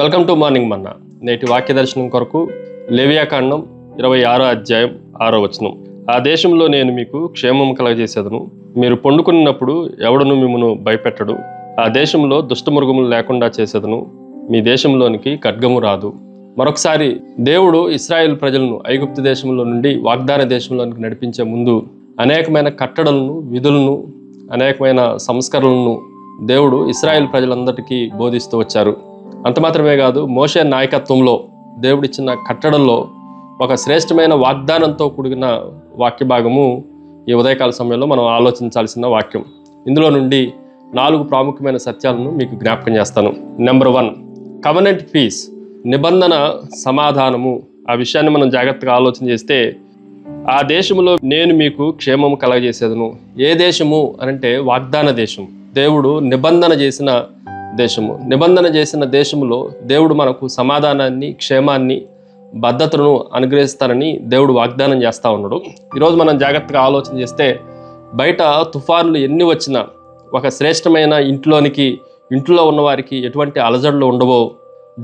Welcome to morning మన్నా. నేటి వాక్య దర్శనం కొరకు లేవియాకాండం 26వ అధ్యాయం 6వ వచనం. ఆ దేశంలో నేను మీకు క్షేమం కలగజేసేదను, మీరు పండుకున్నప్పుడు ఎవడను మిమ్మను భయపెట్టడు. ఆ దేశంలో దుష్టమృగములు లేకుండా చేసేదను, మీ దేశంలోనికి ఖడ్గము రాదు. మరొకసారి దేవుడు ఇశ్రాయేల్ ప్రజలను ఐగుప్తు దేశంలో నుండి వాగ్దాన దేశంలోనికి నడిపించే ముందు అనేకమైన కట్టడలను, విధులను, అనేకమైన సంస్కరణలను దేవుడు ఇశ్రాయేల్ ప్రజలందరికీ బోధిస్తూ వచ్చారు. అంత మాత్రమే కాదు, మోషే నాయకత్వంలో దేవుడిచ్చిన కట్టడంలో ఒక శ్రేష్టమైన వాగ్దానంతో కూడిన వాక్య భాగము ఈ ఉదయకాల సమయంలో మనం ఆలోచించాల్సిన వాక్యం. ఇందులో నుండి 4 ప్రాముఖ్యమైన సత్యాలను మీకు జ్ఞాపకం చేస్తాను. నెంబర్ 1, కవెనెంట్ పీస్, నిబంధన సమాధానము. ఆ విషయాన్ని మనం జాగ్రత్తగా ఆలోచన చేస్తే, ఆ దేశములో నేను మీకు క్షేమము కలగజేసేదను. ఏ దేశము అనంటే వాగ్దాన దేశం, దేవుడు నిబంధన చేసిన దేశము. నిబంధన చేసిన దేశంలో దేవుడు మనకు సమాధానాన్ని, క్షేమాన్ని, భద్రతను అనుగ్రహిస్తానని దేవుడు వాగ్దానం చేస్తూ ఉన్నాడు. ఈరోజు మనం జాగ్రత్తగా ఆలోచన చేస్తే, బయట తుఫాన్లు ఎన్ని వచ్చినా ఒక శ్రేష్టమైన ఇంట్లో ఉన్నవారికి ఎటువంటి అలజడులు ఉండవో,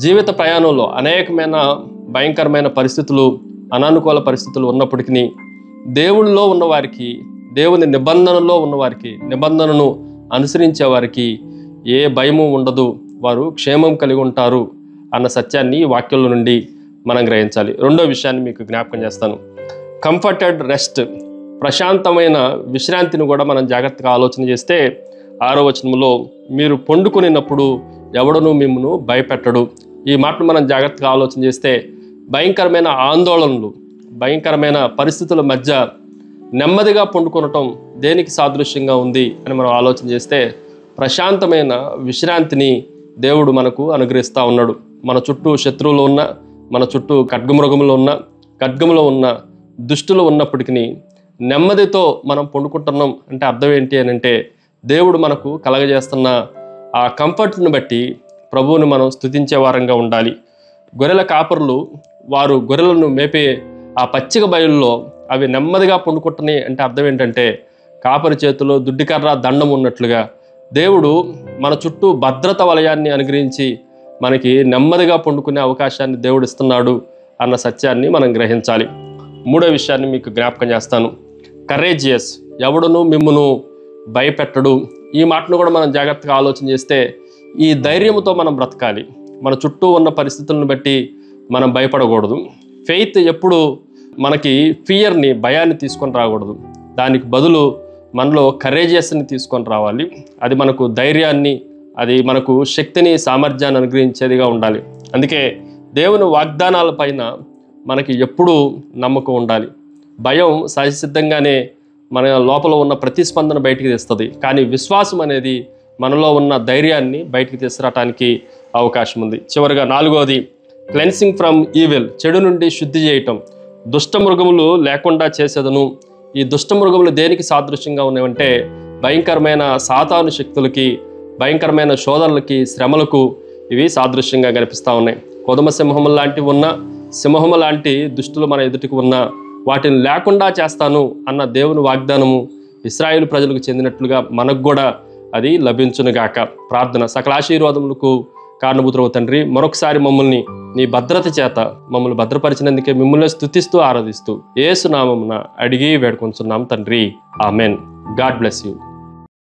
జీవిత ప్రయాణంలో అనేకమైన భయంకరమైన పరిస్థితులు, అనానుకూల పరిస్థితులు ఉన్నప్పటికీ దేవుళ్ళలో ఉన్నవారికి, దేవుని నిబంధనలో ఉన్నవారికి, నిబంధనను అనుసరించే వారికి ఏ భయము ఉండదు, వారు క్షేమం కలిగి ఉంటారు అన్న సత్యాన్ని ఈ వాక్యంలో నుండి మనం గ్రహించాలి. రెండో విషయాన్ని మీకు జ్ఞాపకం చేస్తాను. కంఫర్టెడ్ రెస్ట్, ప్రశాంతమైన విశ్రాంతిని కూడా మనం జాగ్రత్తగా ఆలోచన చేస్తే, 6వ వచనంలో మీరు పండుకునినప్పుడు ఎవడను మిమ్మను భయపెట్టడు. ఈ మాటను మనం జాగ్రత్తగా ఆలోచన చేస్తే, భయంకరమైన ఆందోళనలు, భయంకరమైన పరిస్థితుల మధ్య నెమ్మదిగా పండుకొనటం దేనికి సాదృశ్యంగా ఉంది అని మనం ఆలోచన చేస్తే, ప్రశాంతమైన విశ్రాంతిని దేవుడు మనకు అనుగ్రహిస్తూ ఉన్నాడు. మన చుట్టూ శత్రువులు ఉన్న, మన చుట్టూ ఖడ్గములో ఉన్న దుష్టులు ఉన్నప్పటికీ నెమ్మదితో మనం పండుకుంటున్నాం అంటే అర్థం ఏంటి అని అంటే, దేవుడు మనకు కలగజేస్తున్న ఆ కంఫర్ట్ని బట్టి ప్రభువుని మనం స్తుతించే వారంగా ఉండాలి. గొర్రెల కాపరులు వారు గొర్రెలను మేపే ఆ పచ్చిక బయలులో అవి నెమ్మదిగా పండుకుంటున్నాయి అంటే అర్థం ఏంటంటే, కాపరి చేతిలో దుడ్డికర్ర దండం ఉన్నట్లుగా దేవుడు మన చుట్టూ భద్రత వలయాన్ని అనుగ్రహించి మనకి నెమ్మదిగా పండుకునే అవకాశాన్ని దేవుడు ఇస్తున్నాడు అన్న సత్యాన్ని మనం గ్రహించాలి. 3వ విషయాన్ని మీకు జ్ఞాపకం చేస్తాను. కరేజియస్, ఎవడును మిమ్మును భయపెట్టడు. ఈ మాటను కూడా మనం జాగ్రత్తగా ఆలోచన చేస్తే, ఈ ధైర్యంతో మనం బ్రతకాలి. మన చుట్టూ ఉన్న పరిస్థితులను బట్టి మనం భయపడకూడదు. ఫెయిత్ ఎప్పుడు మనకి ఫియర్ని, భయాన్ని తీసుకొని రాకూడదు. దానికి బదులు మనలో కరేజియస్ని తీసుకొని రావాలి. అది మనకు ధైర్యాన్ని, అది మనకు శక్తిని, సామర్థ్యాన్ని అనుగ్రహించేదిగా ఉండాలి. అందుకే దేవుని వాగ్దానాల పైన మనకి ఎప్పుడూ నమ్మకం ఉండాలి. భయం సహజసిద్ధంగానే మన లోపల ఉన్న ప్రతిస్పందన బయటికి తెస్తుంది, కానీ విశ్వాసం అనేది మనలో ఉన్న ధైర్యాన్ని బయటికి తీసుకురావటానికి అవకాశం ఉంది. చివరిగా 4వది, క్లెన్సింగ్ ఫ్రమ్ ఈవిల్, చెడు నుండి శుద్ధి చేయటం. దుష్టమృగములు లేకుండా చేసేదను. ఈ దుష్టమృగములు దేనికి సాదృశ్యంగా ఉన్నాయంటే, భయంకరమైన సాతాను శక్తులకి, భయంకరమైన శోధనలకి, శ్రమలకు ఇవి సాదృశ్యంగా కనిపిస్తూ ఉన్నాయి. కొదమ సింహము లాంటివి ఉన్న, సింహము లాంటి దుష్టులు మన ఎదుటికి ఉన్న, వాటిని లేకుండా చేస్తాను అన్న దేవుని వాగ్దానము ఇశ్రాయేలు ప్రజలకు చెందినట్లుగా మనకు కూడా అది లభించునుగాక. ప్రార్థన. సకల ఆశీర్వాదములకు కారణభూతుడవు తండ్రి, మరొకసారి మమ్మల్ని నీ భద్రత చేత మమ్మల్ని భద్రపరిచినందుకే మిమ్మల్ని స్తుతిస్తూ ఆరాధిస్తూ యేసు నామమున అడిగి వేడుకొంచున్నాం తండ్రి. ఆమెన్. God bless you.